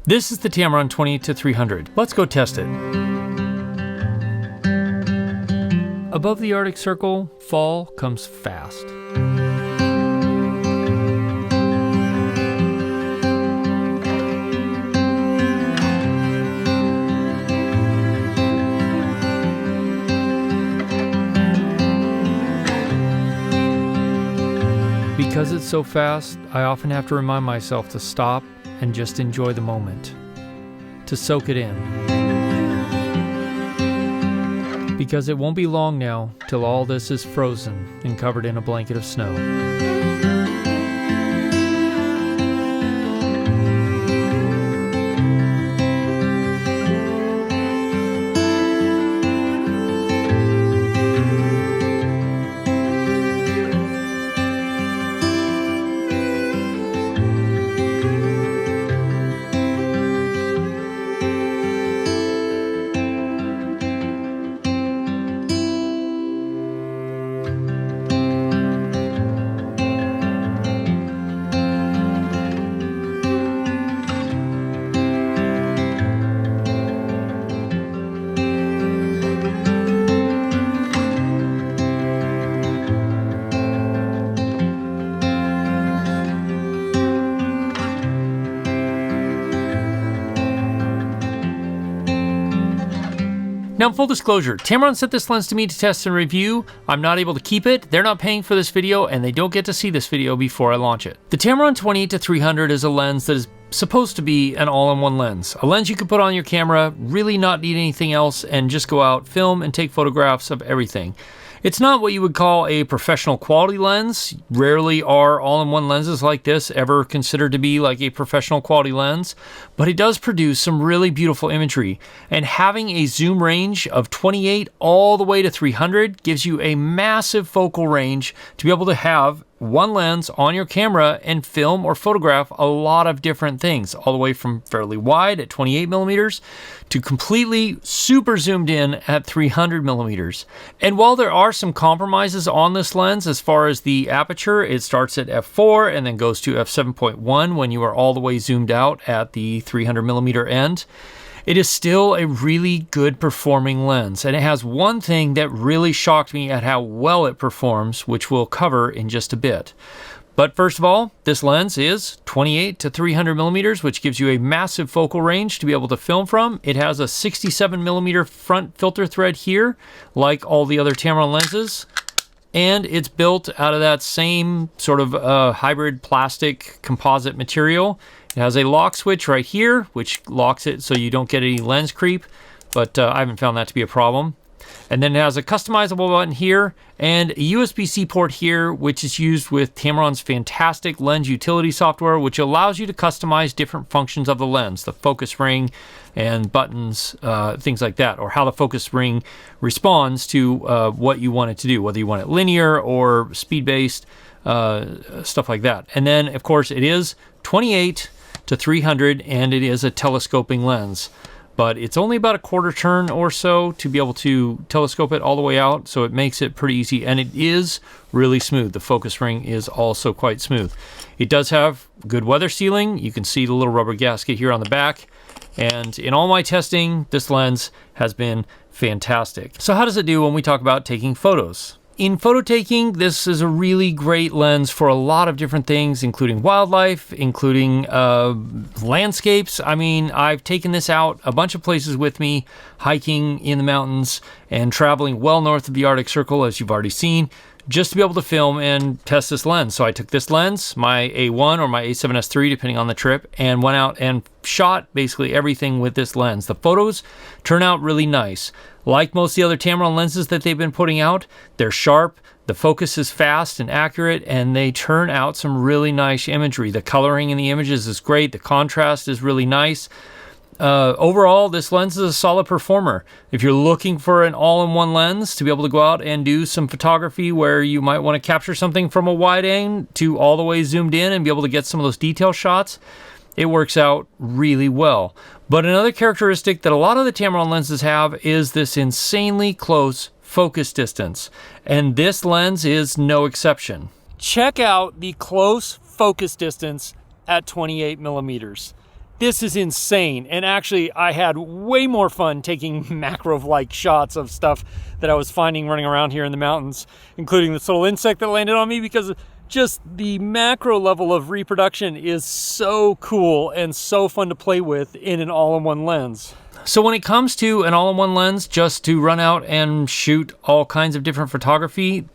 This is the Tamron 28-300. Let's go test it. Above the Arctic Circle, fall comes fast. Because it's so fast, I often have to remind myself to stop and just enjoy the moment, to soak it in. Because it won't be long now till all this is frozen and covered in a blanket of snow. Now, full disclosure, Tamron sent this lens to me to test and review. I'm not able to keep it. They're not paying for this video, and they don't get to see this video before I launch it. The Tamron 28-300 is a lens that is supposed to be an all-in-one lens. A lens you can put on your camera, really not need anything else, and just go out, film, and take photographs of everything. It's not what you would call a professional quality lens. Rarely are all-in-one lenses like this ever considered to be like a professional quality lens, but it does produce some really beautiful imagery. And having a zoom range of 28 all the way to 300 gives you a massive focal range to be able to have one lens on your camera and film or photograph a lot of different things, all the way from fairly wide at 28 millimeters to completely super zoomed in at 300 millimeters. And while there are some compromises on this lens as far as the aperture, it starts at f4 and then goes to f7.1 when you are all the way zoomed out at the 300 millimeter end. It is still a really good performing lens, and it has one thing that really shocked me at how well it performs, which we'll cover in just a bit. But first of all, this lens is 28 to 300 millimeters, which gives you a massive focal range to be able to film from. It has a 67 millimeter front filter thread here, like all the other Tamron lenses. And it's built out of that same sort of hybrid plastic composite material. It has a lock switch right here, which locks it so you don't get any lens creep, but I haven't found that to be a problem. And then it has a customizable button here and a USB-C port here, which is used with Tamron's fantastic lens utility software, which allows you to customize different functions of the lens, the focus ring and buttons, things like that, or how the focus ring responds to what you want it to do, whether you want it linear or speed-based, stuff like that. And then, of course, it is 28 to 300, and it is a telescoping lens. But it's only about a quarter turn or so to be able to telescope it all the way out, so it makes it pretty easy, and it is really smooth. The focus ring is also quite smooth. It does have good weather sealing. You can see the little rubber gasket here on the back, and in all my testing, this lens has been fantastic. So how does it do when we talk about taking photos? In photo taking, this is a really great lens for a lot of different things, including wildlife, including landscapes. I mean, I've taken this out a bunch of places with me, hiking in the mountains and traveling well north of the Arctic Circle, as you've already seen, just to be able to film and test this lens. So I took this lens, my A1 or my A7S III, depending on the trip, and went out and shot basically everything with this lens. The photos turn out really nice. Like most of the other Tamron lenses that they've been putting out, they're sharp, the focus is fast and accurate, and they turn out some really nice imagery. The coloring in the images is great, the contrast is really nice. Overall, this lens is a solid performer. If you're looking for an all-in-one lens to be able to go out and do some photography where you might want to capture something from a wide angle to all the way zoomed in and be able to get some of those detail shots, it works out really well. But another characteristic that a lot of the Tamron lenses have is this insanely close focus distance, and this lens is no exception. Check out the close focus distance at 28 millimeters. this is insane. And actually, I had way more fun taking macro-like shots of stuff that I was finding running around here in the mountains, including this little insect that landed on me, because just the macro level of reproduction is so cool and so fun to play with in an all-in-one lens. So when it comes to an all-in-one lens, just to run out and shoot all kinds of different photography,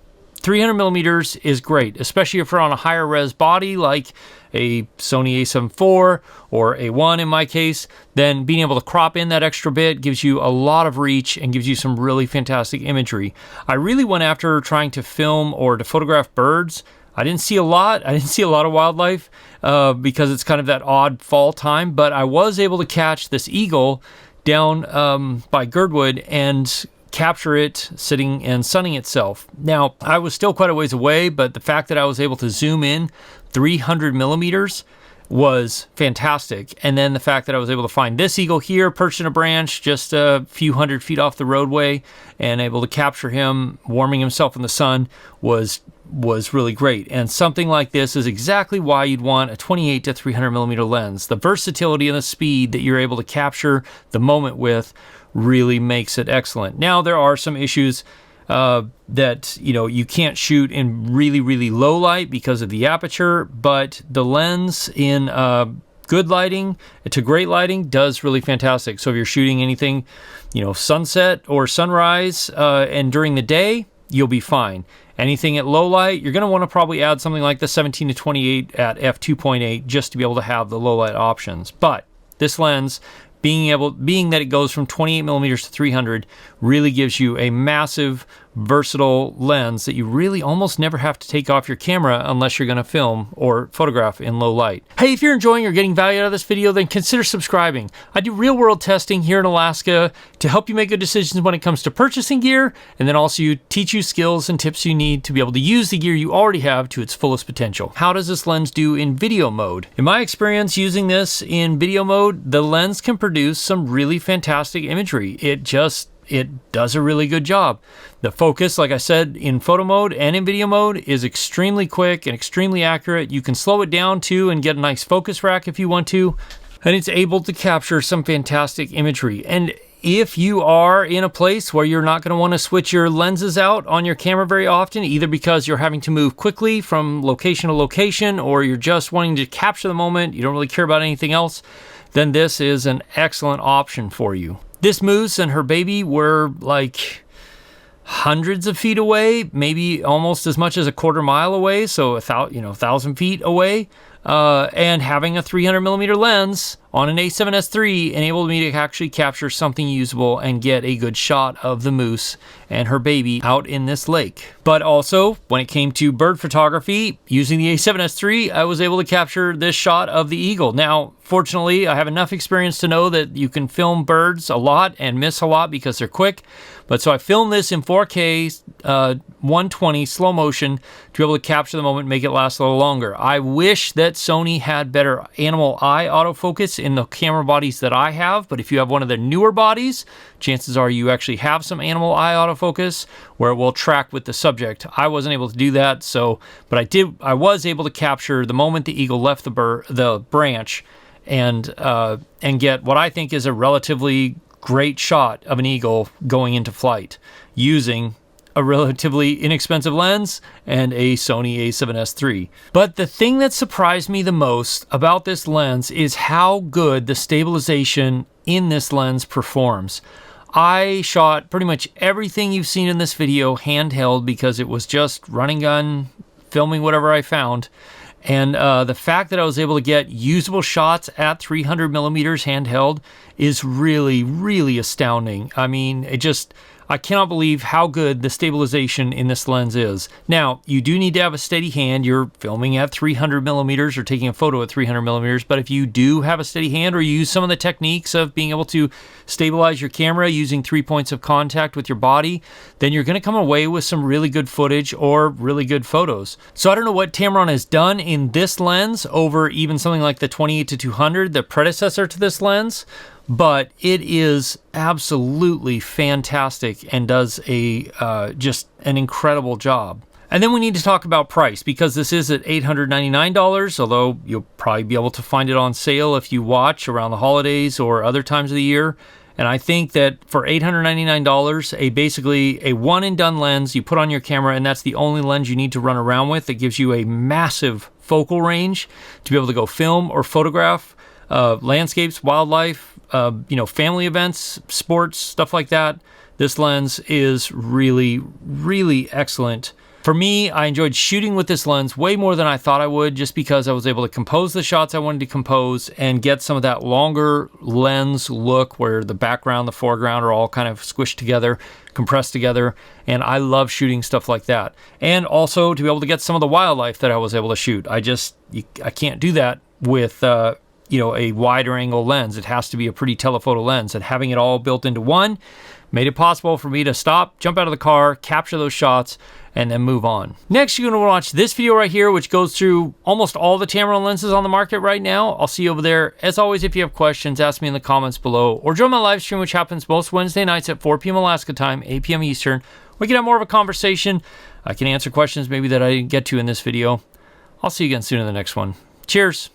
300 millimeters is great, especially if you're on a higher res body like a Sony a7 IV or A1 in my case. Then being able to crop in that extra bit gives you a lot of reach and gives you some really fantastic imagery. I really went after trying to film or to photograph birds. I didn't see a lot. I didn't see a lot of wildlife because it's kind of that odd fall time, but I was able to catch this eagle down by Girdwood and capture it sitting and sunning itself. Now, I was still quite a ways away, but the fact that I was able to zoom in 300 millimeters was fantastic. And then the fact that I was able to find this eagle here perched in a branch just a few hundred feet off the roadway and able to capture him warming himself in the sun was really great. And something like this is exactly why you'd want a 28 to 300 millimeter lens. The versatility and the speed that you're able to capture the moment with really makes it excellent. Now, there are some issues that you can't shoot in really low light because of the aperture, but the lens in good lighting to great lighting does really fantastic. So if you're shooting anything, sunset or sunrise and during the day, you'll be fine. Anything at low light, you're going to want to probably add something like the 17 to 28 at f2.8 just to be able to have the low light options. But this lens, being that it goes from 28 millimeters to 300, really gives you a massive, versatile lens that you really almost never have to take off your camera unless you're going to film or photograph in low light. Hey, if you're enjoying or getting value out of this video, then consider subscribing. I do real-world testing here in Alaska to help you make good decisions when it comes to purchasing gear, and then also teach you skills and tips you need to be able to use the gear you already have to its fullest potential. How does this lens do in video mode? In my experience using this in video mode, the lens can produce some really fantastic imagery. It does a really good job. The focus, like I said, in photo mode and in video mode is extremely quick and extremely accurate. You can slow it down too and get a nice focus rack if you want to, and it's able to capture some fantastic imagery. And if you are in a place where you're not going to want to switch your lenses out on your camera very often, either because you're having to move quickly from location to location or you're just wanting to capture the moment, you don't really care about anything else, then this is an excellent option for you. This moose and her baby were like hundreds of feet away, maybe almost as much as a quarter mile away, so 1,000 feet away. And having a 300 millimeter lens on an A7S III enabled me to actually capture something usable and get a good shot of the moose and her baby out in this lake. But also, when it came to bird photography, using the A7S III, I was able to capture this shot of the eagle. Now, fortunately, I have enough experience to know that you can film birds a lot and miss a lot because they're quick. But so I filmed this in 4K, 120 slow motion to be able to capture the moment and make it last a little longer. I wish that Sony had better animal eye autofocus in the camera bodies that I have, but if you have one of the newer bodies, chances are you actually have some animal eye autofocus where it will track with the subject. I wasn't able to do that, but I was able to capture the moment the eagle left the branch and get what I think is a relatively great shot of an eagle going into flight using a relatively inexpensive lens and a Sony a7S III. But the thing that surprised me the most about this lens is how good the stabilization in this lens performs. I shot pretty much everything you've seen in this video handheld because it was just running gun, filming whatever I found. And the fact that I was able to get usable shots at 300 millimeters handheld is really astounding. I mean, I cannot believe how good the stabilization in this lens is. Now, you do need to have a steady hand. You're filming at 300 millimeters or taking a photo at 300 millimeters, but if you do have a steady hand or you use some of the techniques of being able to stabilize your camera using 3 points of contact with your body, then you're going to come away with some really good footage or really good photos. So I don't know what Tamron has done in this lens over even something like the 28-200, the predecessor to this lens, but it is absolutely fantastic and does just an incredible job. And then we need to talk about price, because this is at $899, although you'll probably be able to find it on sale if you watch around the holidays or other times of the year. And I think that for $899, basically a one and done lens you put on your camera, and that's the only lens you need to run around with. It gives you a massive focal range to be able to go film or photograph landscapes, wildlife, family events, sports, stuff like that. This lens is really, really excellent. For me, I enjoyed shooting with this lens way more than I thought I would, just because I was able to compose the shots I wanted to compose and get some of that longer lens look where the background, the foreground are all kind of squished together, compressed together. And I love shooting stuff like that. And also to be able to get some of the wildlife that I was able to shoot. I can't do that with a wider angle lens. It has to be a pretty telephoto lens, and having it all built into one made it possible for me to stop, jump out of the car, capture those shots, and then move on. Next, you're going to watch this video right here, which goes through almost all the Tamron lenses on the market right now. I'll see you over there. As always, if you have questions, ask me in the comments below, or join my live stream, which happens most Wednesday nights at 4 p.m. Alaska time, 8 p.m. Eastern. We can have more of a conversation. I can answer questions maybe that I didn't get to in this video. I'll see you again soon in the next one. Cheers.